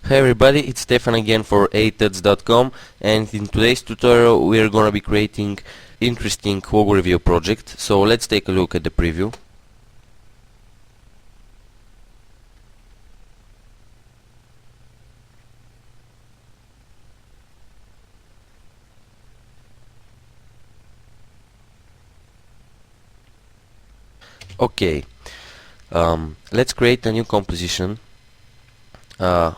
Hey everybody, it's Stefan again for ATEDS.com, and in today's tutorial we are gonna be creating interesting logo review project. So let's take a look at the preview. Okay, let's create a new composition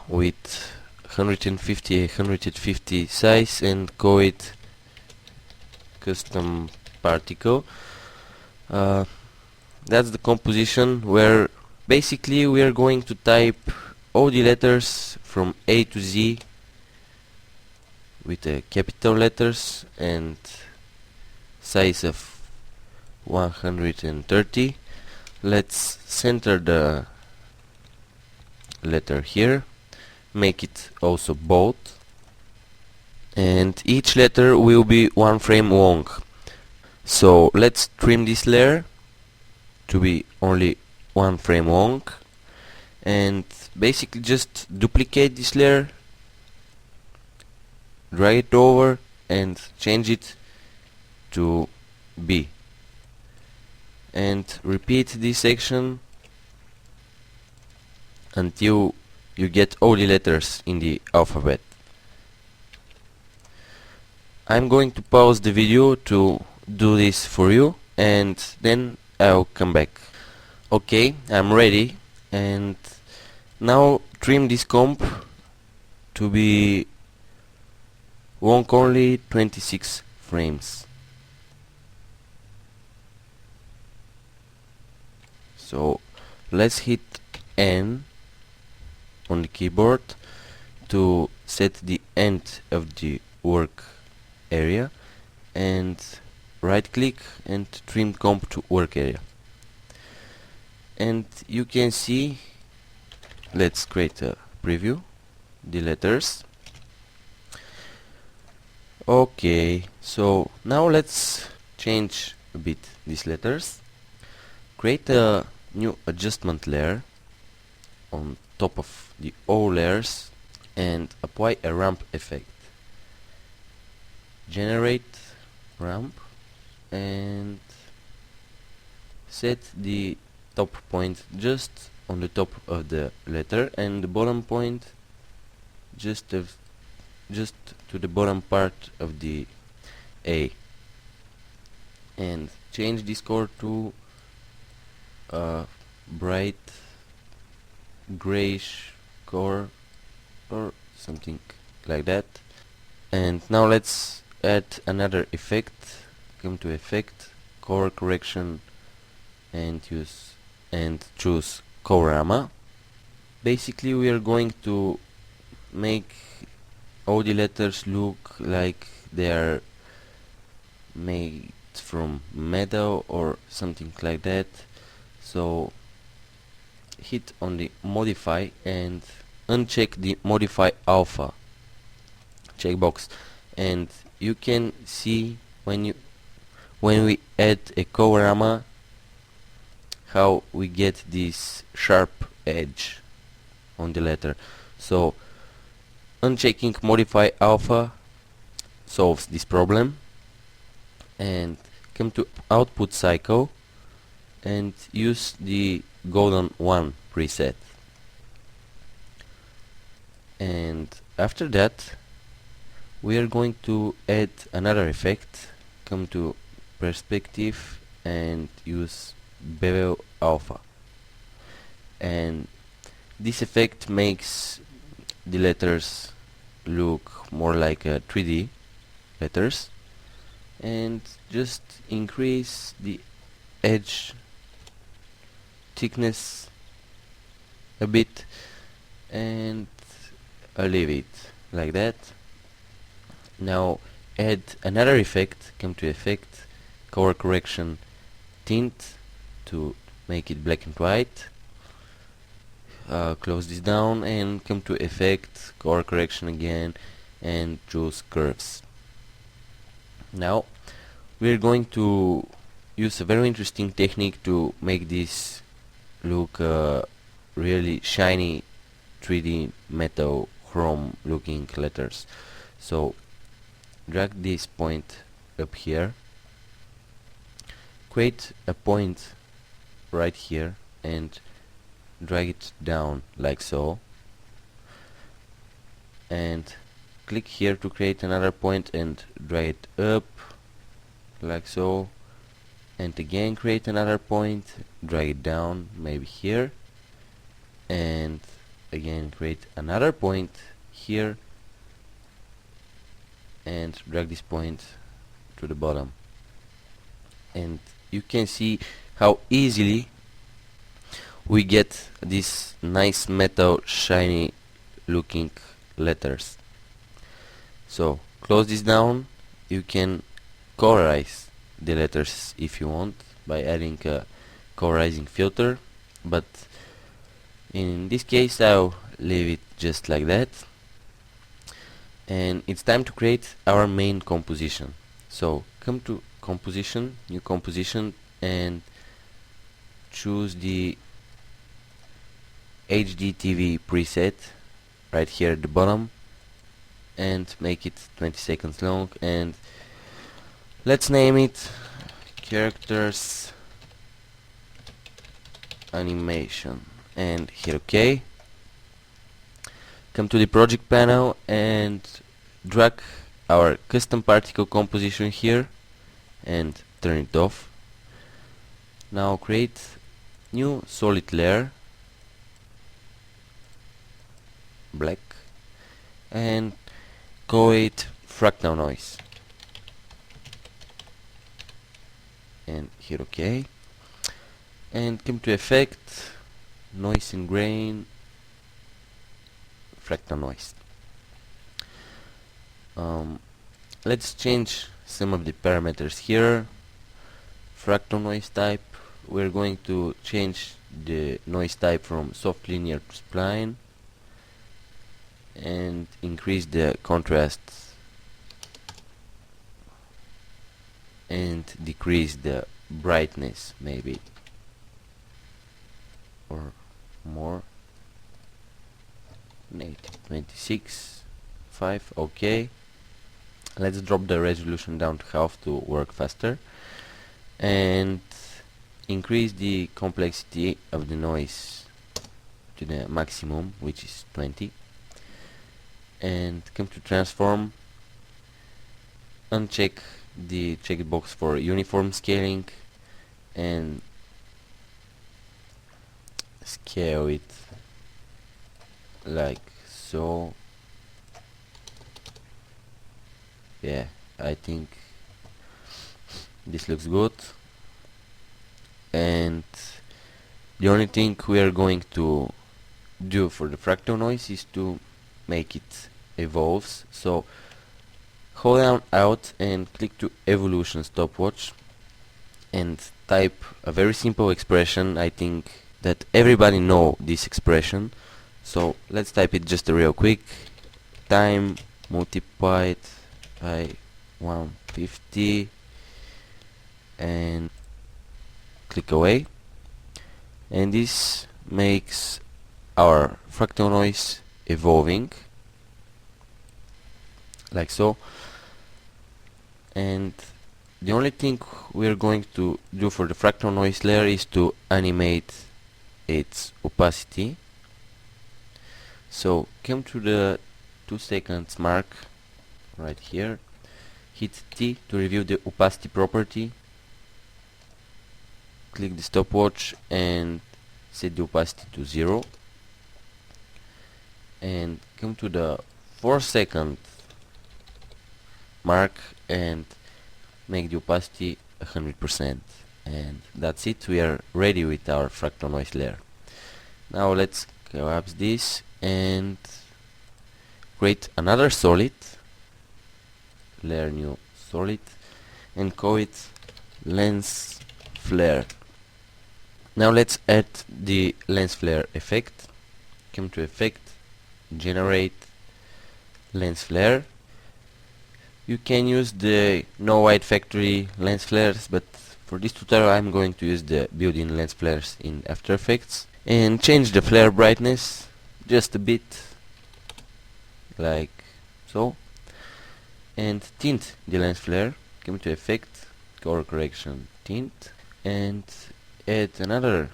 with 150 size and call it custom particle. That's the composition where basically we are going to type all the letters from A to Z with capital letters and size of 130. Let's center the letter here, make it also bold, and each letter will be 1 frame long. So let's trim this layer to be only 1 frame long, and basically just duplicate this layer, drag it over and change it to B, and repeat this action until you get all the letters in the alphabet. I'm going to pause the video to do this for you, and then I'll come back. Okay, I'm ready, and now trim this comp to be long only 26 frames. So let's hit N on the keyboard to set the end of the work area, and right click and trim comp to work area. And you can see, let's create a preview, the letters. Okay, so now let's change a bit these letters. Create a new adjustment layer on top of the all layers and apply a ramp effect. Generate ramp and set the top point just on the top of the letter and the bottom point just to the bottom part of the A, and change this color to bright grayish color or something like that. And now let's add another effect. Come to effect, color correction, and choose colorama. Basically we are going to make all the letters look like they are made from metal or something like that. So hit on the modify and uncheck the modify alpha checkbox, and you can see when we add a colorama how we get this sharp edge on the letter. So unchecking modify alpha solves this problem, and come to output cycle and use the golden 1 preset. And after that we are going to add another effect. Come to perspective and use bevel alpha, and this effect makes the letters look more like 3D letters, and just increase the edge thickness a bit, and I'll leave it like that. Now add another effect. Come to effect, color correction, tint to make it black and white. Close this down and come to effect, color correction again, and choose curves. Now we're going to use a very interesting technique to make this look really shiny 3D metal monochrome looking letters. So drag this point up here, create a point right here and drag it down like so, and click here to create another point and drag it up like so, and again create another point, drag it down maybe here, and again create another point here and drag this point to the bottom. And you can see how easily we get these nice metal shiny looking letters. So close this down. You can colorize the letters if you want by adding a colorizing filter, but in this case I'll leave it just like that. And it's time to create our main composition. So come to composition, new composition, and choose the HDTV preset right here at the bottom and make it 20 seconds long, and let's name it characters animation and hit OK. Come to the project panel and drag our custom particle composition here and turn it off. Now create new solid layer, black, and call it fractal noise and hit OK, and come to effect, noise and grain, fractal noise. Let's change some of the parameters here. Fractal noise type, we're going to change the noise type from soft linear to spline and increase the contrast and decrease the brightness maybe, or more, 26, 5, OK. Let's drop the resolution down to half to work faster, and increase the complexity of the noise to the maximum, which is 20, and come to transform, uncheck the checkbox for uniform scaling and scale it like so. Yeah, I think this looks good, and the only thing we are going to do for the fractal noise is to make it evolves. So hold down Alt and click to evolution stopwatch and type a very simple expression. I think that everybody know this expression, so let's type it just real quick. Time multiplied by 150 and click away, and this makes our fractal noise evolving like so. And the only thing we're going to do for the fractal noise layer is to animate its opacity. So come to the 2 seconds mark right here, hit T to review the opacity property, click the stopwatch and set the opacity to 0, and come to the 4-second mark and make the opacity 100%, and that's it. We are ready with our fractal noise layer. Now let's collapse this and create another solid layer, new solid, and call it lens flare. Now let's add the lens flare effect. Come to effect, generate lens flare. You can use the No White Factory lens flares, but for this tutorial I'm going to use the built-in lens flares in After Effects, and change the flare brightness just a bit like so, and tint the lens flare. Come to effect, color correction, tint, and add another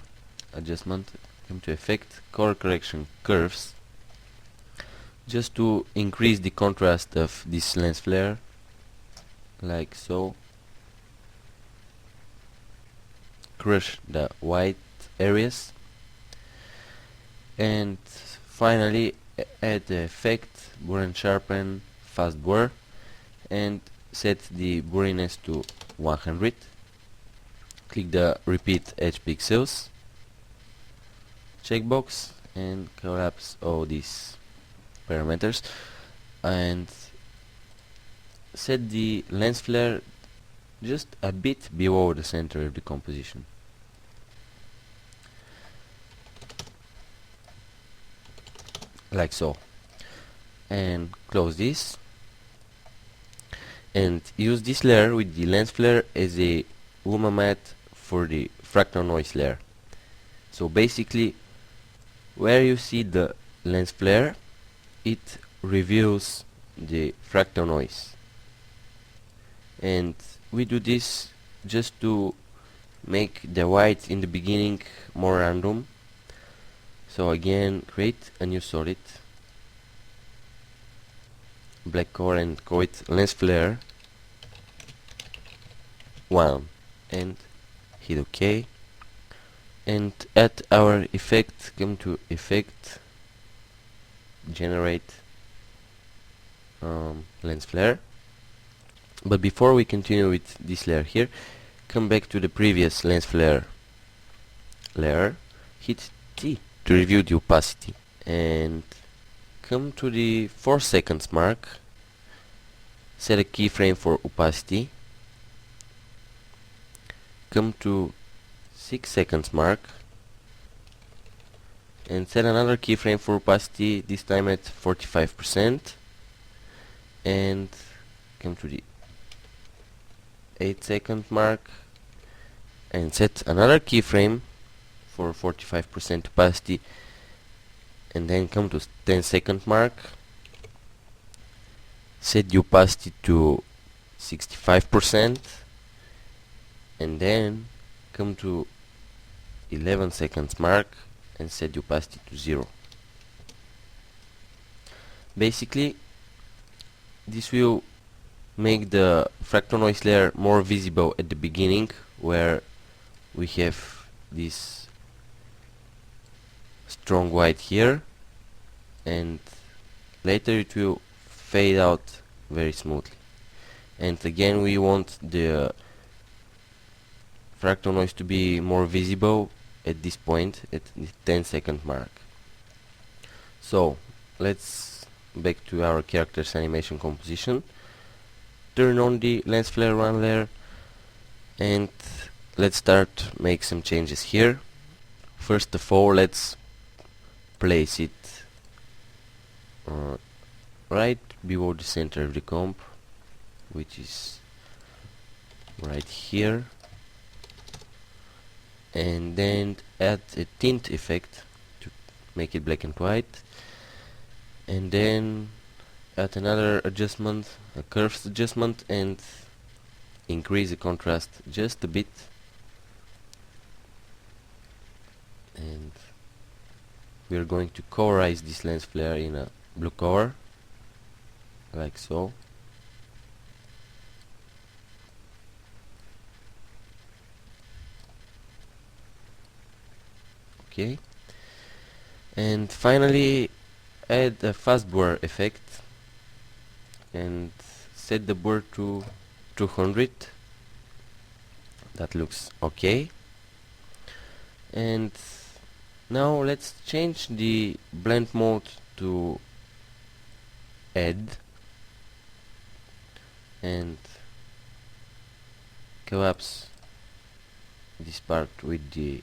adjustment. Come to effect, color correction, curves, just to increase the contrast of this lens flare, like so. Crush the white areas, and finally add the effect, blur and sharpen, fast blur, and set the blurriness to 100. Click the repeat edge pixels checkbox and collapse all these parameters, and set the lens flare just a bit below the center of the composition. Like so. And close this. And use this layer with the lens flare as a Luma matte for the fractal noise layer. So basically, where you see the lens flare, it reveals the fractal noise. And we do this just to make the white in the beginning more random. So again, create a new solid, black color, and call it lens flare 1, and hit OK. And at our effect, come to effect, generate lens flare. But before we continue with this layer here, come back to the previous lens flare layer, hit T to review the opacity, and come to the 4 seconds mark, set a keyframe for opacity, come to 6 seconds mark, and set another keyframe for opacity, this time at 45%, and come to the 8-second mark and set another keyframe for 45% opacity, and then come to 10-second mark, set the opacity to 65%, and then come to 11 seconds mark and set the opacity to 0. Basically, this will make the fractal noise layer more visible at the beginning, where we have this strong white here, and later it will fade out very smoothly. And again, we want the fractal noise to be more visible at this point, at the 10-second mark. So let's back to our character's animation composition. Turn on the lens flare 1 layer, and let's start make some changes here. First of all, let's place it right below the center of the comp, which is right here, and then add a tint effect to make it black and white, and then add another adjustment, a curves adjustment, and increase the contrast just a bit, and we are going to colorize this lens flare in a blue color, like so. Okay, and finally add a fast blur effect and set the blur to 200. That looks okay. And now let's change the blend mode to add, and collapse this part with the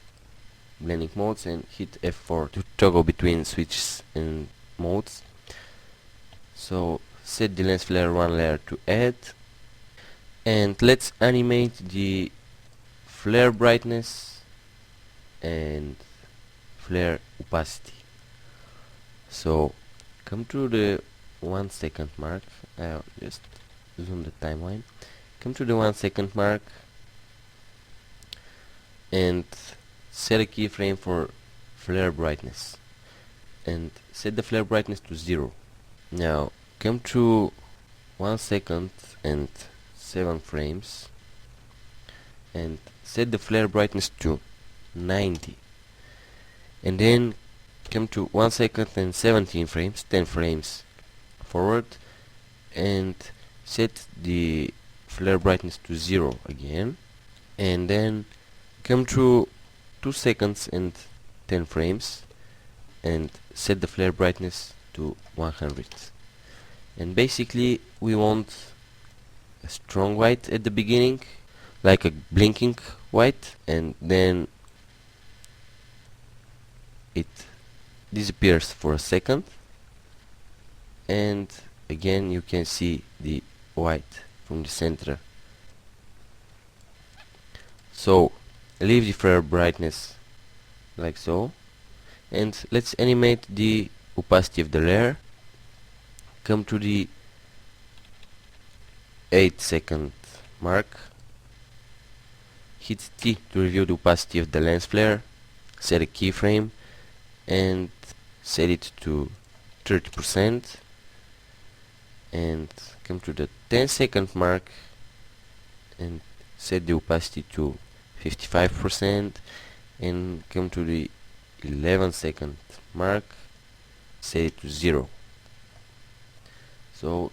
blending modes and hit F4 to toggle between switches and modes. So set the lens flare 1 layer to add, and let's animate the flare brightness and flare opacity. So come to the 1 second mark. I'll just zoom the timeline. Come to the 1 second mark and set a keyframe for flare brightness and set the flare brightness to 0. Now come to 1 second and 7 frames and set the flare brightness to 90, and then come to 1 second and 17 frames, 10 frames forward, and set the flare brightness to 0 again, and then come to 2 seconds and 10 frames and set the flare brightness to 100. And basically we want a strong white at the beginning, like a blinking white, and then it disappears for a second, and again you can see the white from the center. So leave the flare brightness like so, and let's animate the opacity of the layer. Come to the 8 second mark, hit T to review the opacity of the lens flare, set a keyframe and set it to 30%, and come to the 10 second mark and set the opacity to 55%, and come to the 11 second mark, set it to 0. So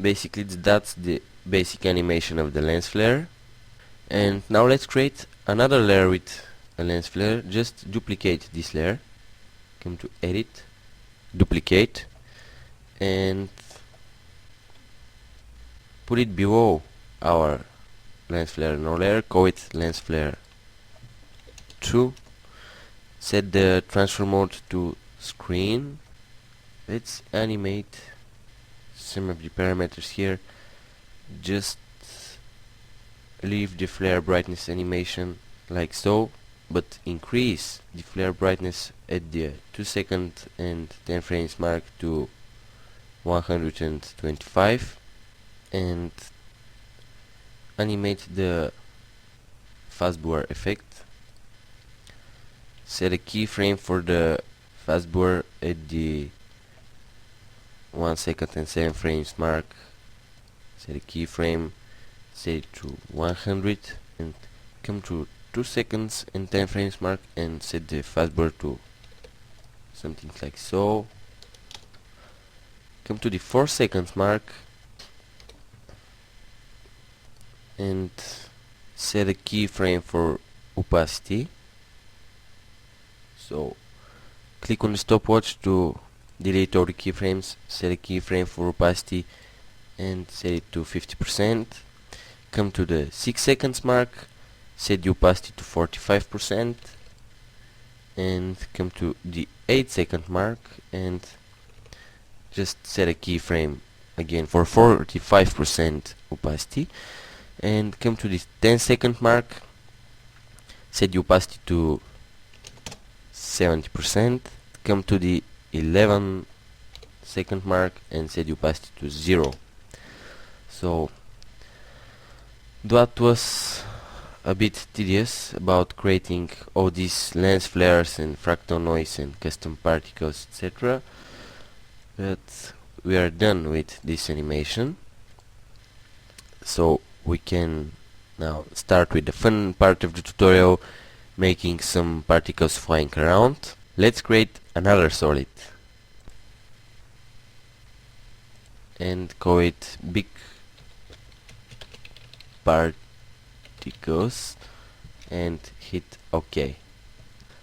basically that's the basic animation of the lens flare. And now let's create another layer with a lens flare. Just duplicate this layer, come to edit, duplicate, and put it below our lens flare no layer, call it lens flare 2, set the transfer mode to screen. Let's animate some of the parameters here. Just leave the flare brightness animation like so, but increase the flare brightness at the 2 second and 10 frames mark to 125, and animate the fast blur effect. Set a keyframe for the fast blur at the 1 second and 7 frames mark. Set a keyframe, set it to 100, and come to 2 seconds and 10 frames mark and set the fast blur to something like so. Come to the 4 seconds mark and set a keyframe for opacity. So click on the stopwatch to delete all the keyframes, set a keyframe for opacity and set it to 50%. Come to the 6 seconds mark, set the opacity to 45%, and come to the 8 second mark and just set a keyframe again for 45% opacity, and come to the 10 second mark, set the opacity to 70%, come to the 11 second mark and set the opacity to 0. So that was a bit tedious about creating all these lens flares and fractal noise and custom particles, etc. But we are done with this animation, so we can now start with the fun part of the tutorial, making some particles flying around. Let's create another solid and call it big particles and hit OK.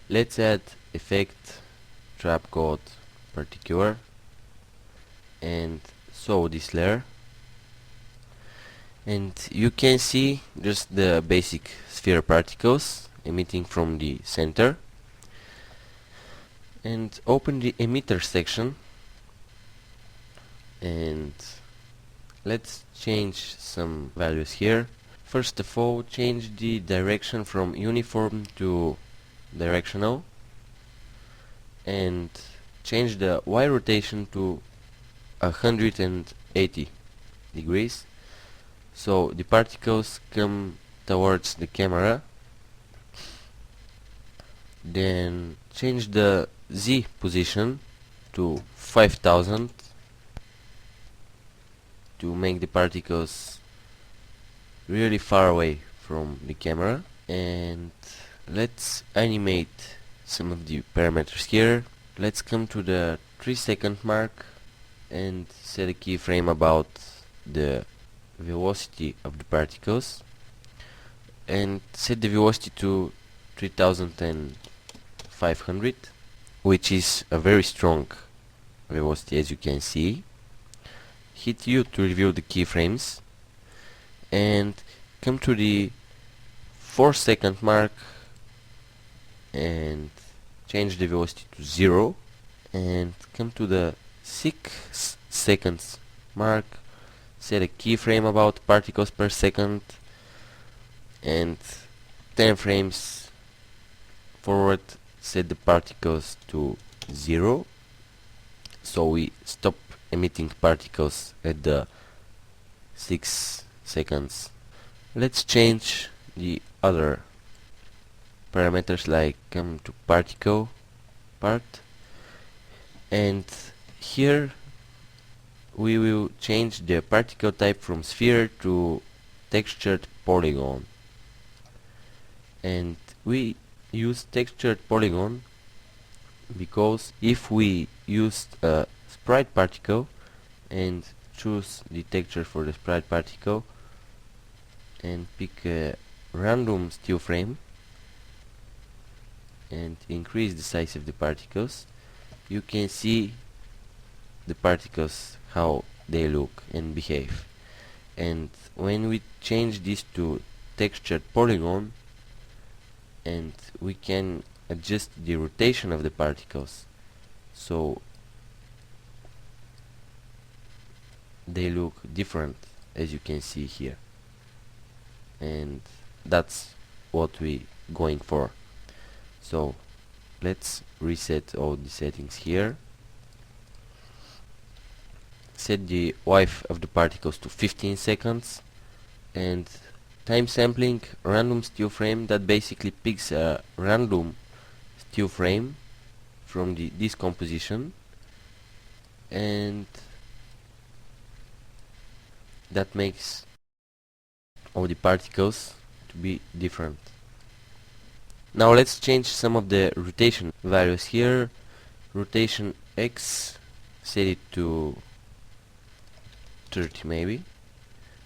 Let's add effect trap code particular and so this layer, and you can see just the basic sphere particles emitting from the center, and open the emitter section and let's change some values here. First of all, change the direction from uniform to directional and change the Y rotation to 180 degrees. So the particles come towards the camera. Then change the Z position to 5000 to make the particles really far away from the camera. And let's animate some of the parameters here. Let's come to the 3-second mark and set a keyframe about the velocity of the particles, and set the velocity to 3500, which is a very strong velocity, as you can see. Hit U to review the keyframes and come to the 4-second mark and change the velocity to 0, and come to the 6 seconds mark, set a keyframe about particles per second, and 10 frames forward set the particles to 0, so we stop emitting particles at the 6 seconds. Let's change the other parameters, like come to particle part, and here we will change the particle type from sphere to textured polygon. And we use textured polygon because if we used a sprite particle and choose the texture for the sprite particle and pick a random still frame and increase the size of the particles, you can see the particles how they look and behave. And when we change this to textured polygon, and we can adjust the rotation of the particles so they look different, as you can see here, and that's what we going for. So let's reset all the settings here. Set the width of the particles to 15 seconds and time sampling random still frame that basically picks a random still frame from the decomposition, and that makes all the particles to be different. Now let's change some of the rotation values here. Rotation X, set it to 30 maybe.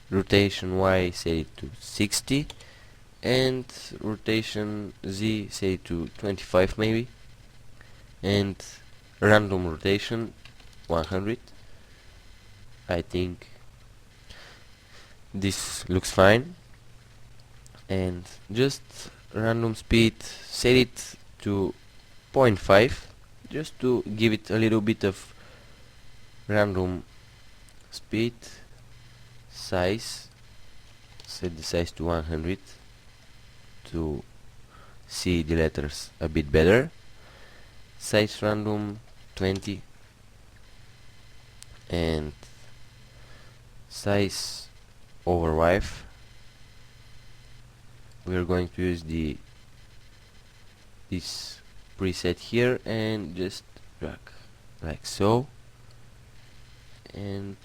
Rotation Y, set it to 60, and rotation Z, set it to 25 maybe, and random rotation 100. I think this looks fine. And just random speed, set it to 0.5 just to give it a little bit of random speed. Size, set the size to 100 to see the letters a bit better. Size random 20, and size over width, we are going to use this preset here and just drag like so. And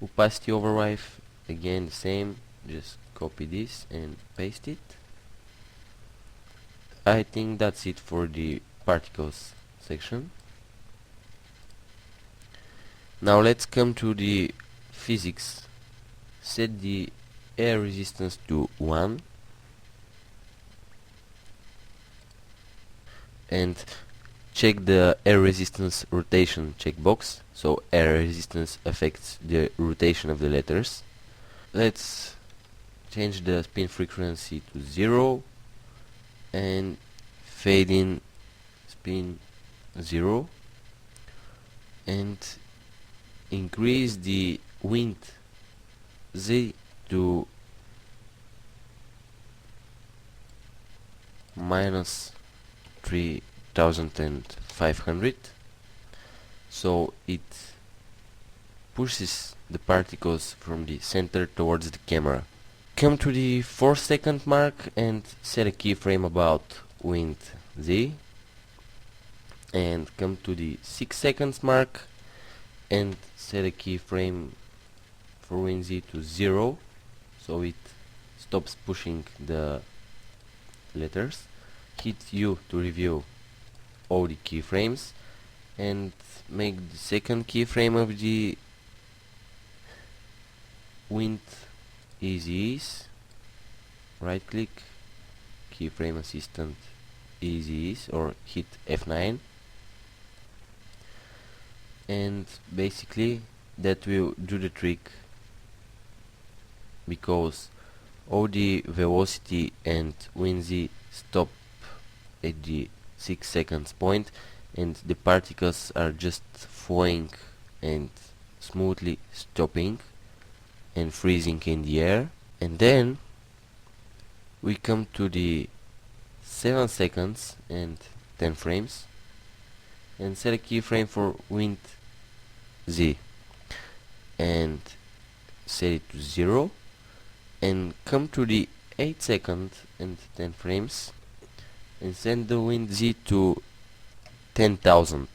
opacity over width, again the same, just copy this and paste it. I think that's it for the particles section. Now let's come to the physics. Set the air resistance to 1 and check the air resistance rotation checkbox, so air resistance affects the rotation of the letters. Let's change the spin frequency to 0 and fade in spin 0, and increase the wind Z to minus 3500, so it pushes the particles from the center towards the camera. Come to the 4-second mark and set a keyframe about wind Z, and come to the 6 seconds mark and set a keyframe for wind Z to 0, so it stops pushing the letters. Hit U to review all the keyframes and make the second keyframe of the wind easy ease. Right click, keyframe assistant easy ease, or hit F9, and basically that will do the trick, because all the velocity and wind Z stop at the 6 seconds point, and the particles are just flowing and smoothly stopping and freezing in the air. And then we come to the 7 seconds and 10 frames and set a keyframe for wind Z and set it to 0, and come to the 8 second and 10 frames and set the wind Z to 10,000.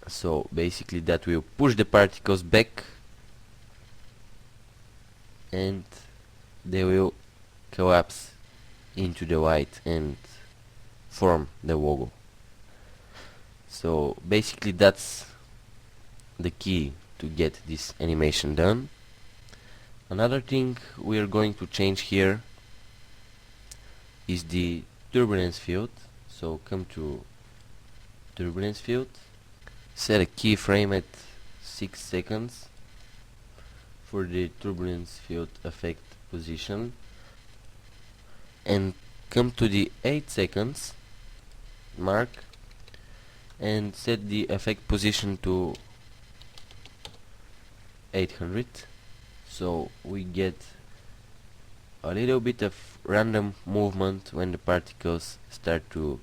So basically that will push the particles back and they will collapse into the light and form the logo. So basically that's the key to get this animation done. Another thing we are going to change here is the turbulence field. So come to turbulence field, set a keyframe at 6 seconds for the turbulence field effect position, and come to the 8 seconds mark and set the effect position to 800, so we get a little bit of random movement when the particles start to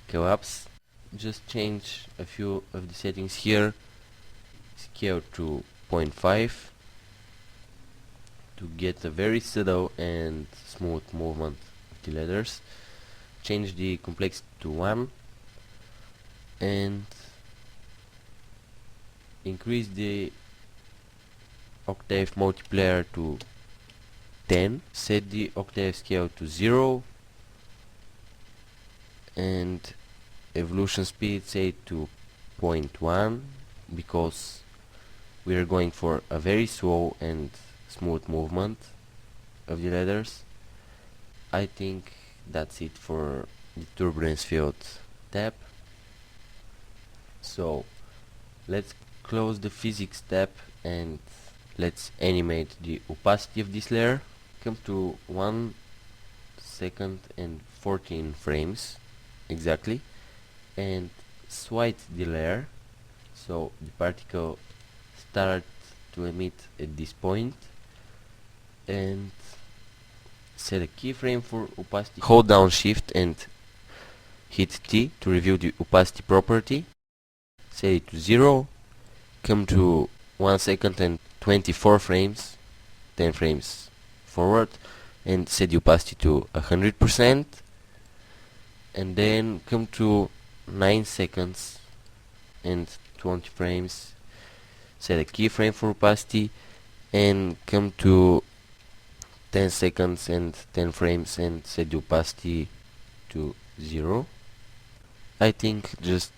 collapse. Just change a few of the settings here, scale to 0.5 to get a very subtle and smooth movement of the letters. Change the complexity to 1 and increase the octave multiplier to 10. Set the octave scale to 0 and evolution speed set to 0.1, because we are going for a very slow and smooth movement of the letters. I think that's it for the turbulence field tab. So let's close the physics tab and let's animate the opacity of this layer. Come to 1 second and 14 frames exactly and swipe the layer so the particle starts to emit at this point, and set a keyframe for opacity. Hold down shift and hit T to review the opacity property. Set it to 0. Come to 1 second and 24 frames, 10 frames forward, and set the opacity to 100%. And then come to 9 seconds and 20 frames, set a keyframe for opacity, and come to 10 seconds and 10 frames and set the opacity to 0. I think just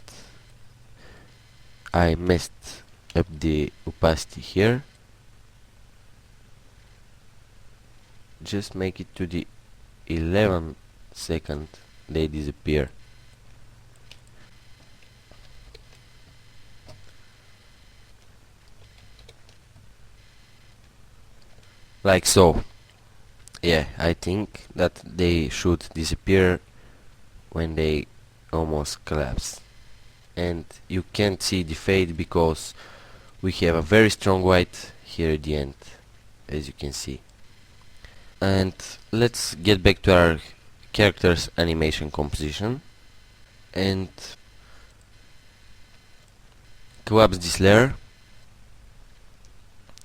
I messed up the opacity here. Just make it to the 11 second they disappear. Like so. Yeah, I think that they should disappear when they almost collapse. And you can't see the fade because we have a very strong white here at the end, as you can see. And let's get back to our character's animation composition, and collapse this layer,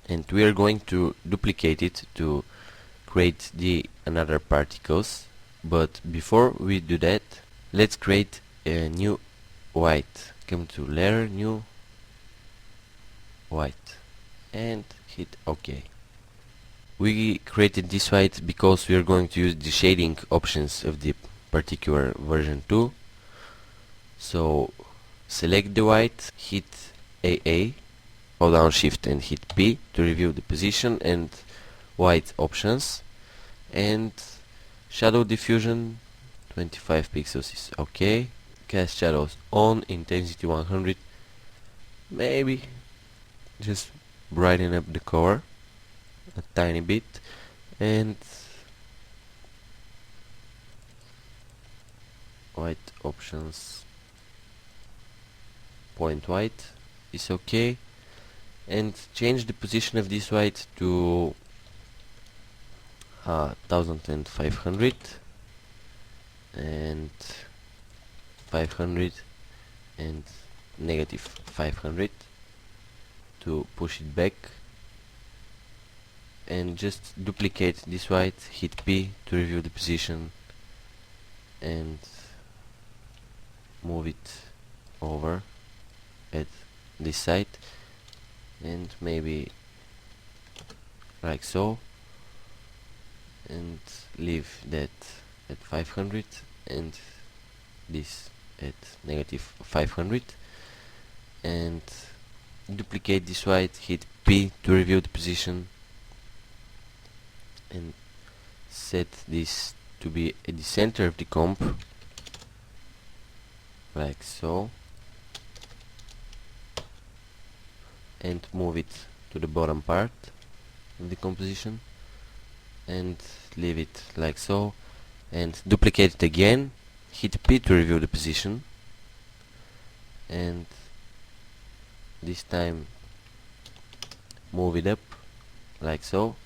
and we are going to duplicate it to create the another particles. But before we do that, let's create a new white. Come to layer, new white, and hit OK. We created this white because we are going to use the shading options of the particular version 2. So select the white, hit AA, hold down shift and hit P to review the position and white options, and shadow diffusion 25 pixels is OK. Cast shadows on, intensity 100, maybe just brighten up the color a tiny bit, and white options point white is OK, and change the position of this white to 1500 and 500 and negative 500 to push it back, and just duplicate this white, hit P to review the position and move it over at this side, and maybe like so, and leave that at 500 and this at negative 500, and duplicate this white, hit P to review the position and set this to be at the center of the comp like so, and move it to the bottom part of the composition and leave it like so, and duplicate it again, hit P to review the position, and this time move it up like so,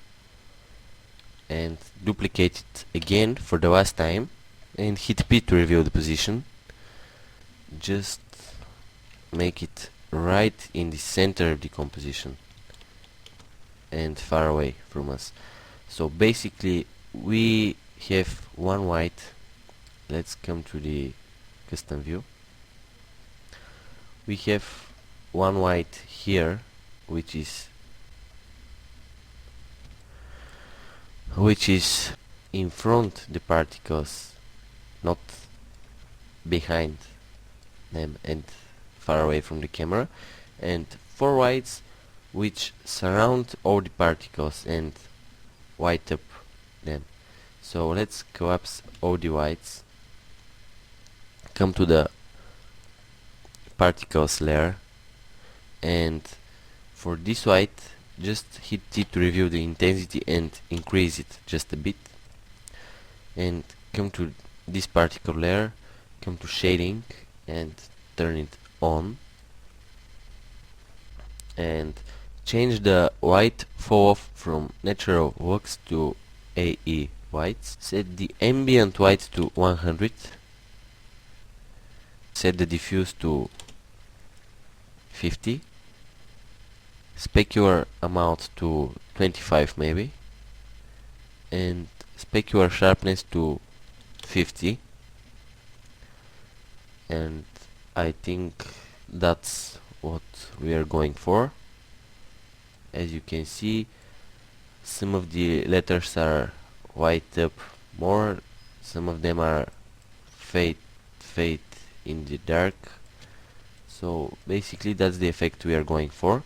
and duplicate it again for the last time and hit P to review the position. Just make it right in the center of the composition and far away from us. So basically we have one white. Let's come to the custom view. We have one white here, which is in front the particles, not behind them and far away from the camera, and 4 whites which surround all the particles and white up them. So let's collapse all the whites, come to the particles layer, and for this white just hit T to review the intensity and increase it just a bit, and come to this particle layer, come to shading and turn it on, and change the white fall off from natural lux to AE whites. Set the ambient white to 100, set the diffuse to 50, specular amount to 25 maybe, and specular sharpness to 50, and I think that's what we are going for. As you can see, some of the letters are white up more, some of them are fade in the dark. So basically that's the effect we are going for.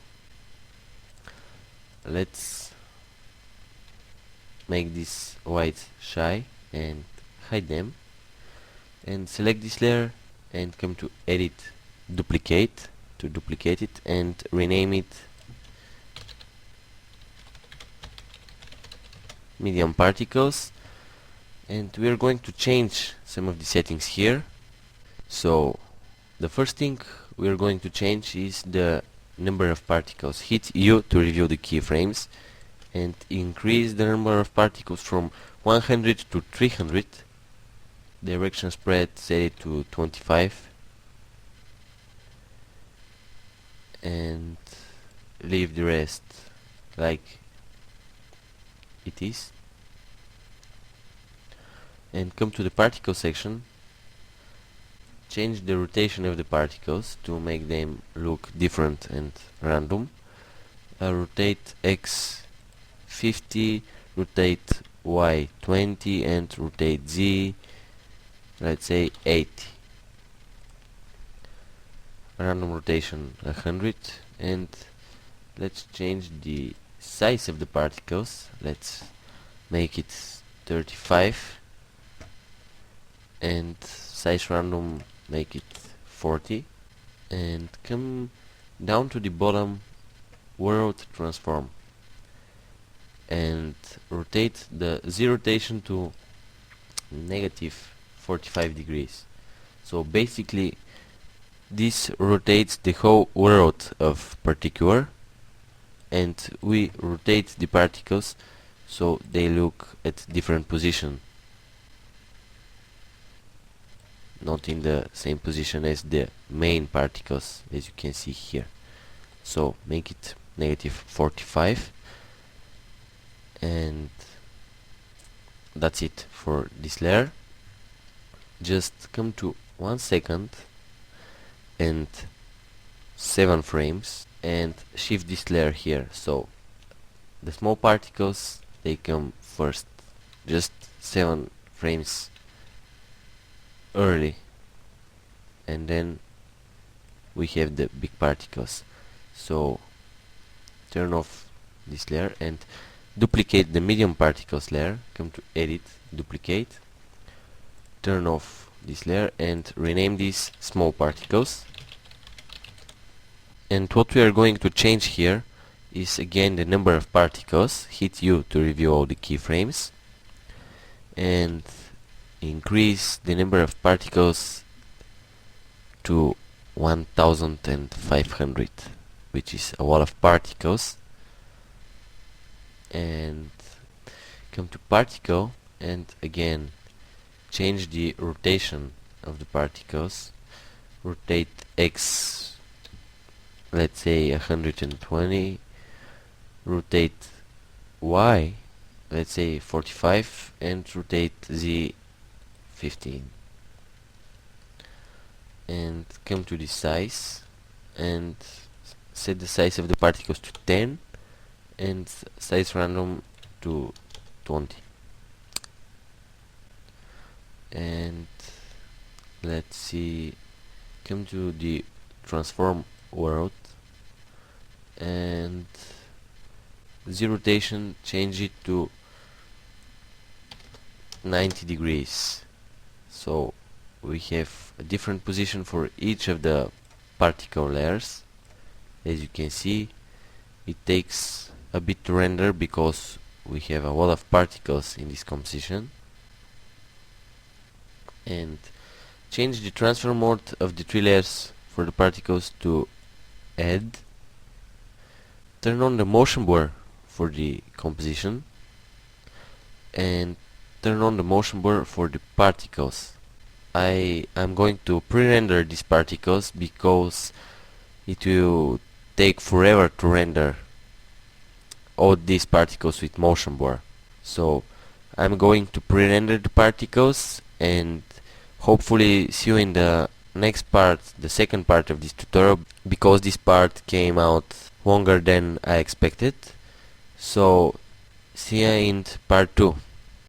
Let's make this white shy and hide them, and select this layer and come to edit duplicate to duplicate it and rename it medium particles, and we are going to change some of the settings here. So the first thing we are going to change is the number of particles. Hit U to review the keyframes and increase the number of particles from 100 to 300. Direction spread set it to 25, and leave the rest like it is, and come to the particle section. Change the rotation of the particles to make them look different and random. Rotate X 50, rotate Y 20, and rotate Z, let's say 80. Random rotation 100, and let's change the size of the particles. Let's make it 35, and size random make it 40, and come down to the bottom world transform and rotate the Z rotation to negative 45 degrees. So basically this rotates the whole world of particular, and we rotate the particles so they look at different position, not in the same position as the main particles, as you can see here. So make it negative 45, and that's it for this layer. Just come to 1 second and 7 frames and shift this layer here, so the small particles, they come first, just 7 frames early, and then we have the big particles. So turn off this layer and duplicate the medium particles layer. Come to edit, duplicate, turn off this layer and rename these small particles. And what we are going to change here is again the number of particles. Hit U to review all the keyframes, and increase the number of particles to 1500, which is a lot of particles. And come to particle and again change the rotation of the particles. Rotate X, let's say 120, rotate Y, let's say 45, and rotate Z 15. And come to the size and set the size of the particles to 10 and size random to 20. And let's see, come to the transform world and Z rotation, change it to 90 degrees. So we have a different position for each of the particle layers. As you can see, it takes a bit to render because we have a lot of particles in this composition. And change the transfer mode of the 3 layers for the particles to add. Turn on the motion blur for the composition and turn on the motion blur for the particles. I am going to pre-render these particles because it will take forever to render all these particles with motion blur. So I'm going to pre-render the particles and hopefully see you in the next part, the second part of this tutorial, because this part came out longer than I expected. So see you in part 2.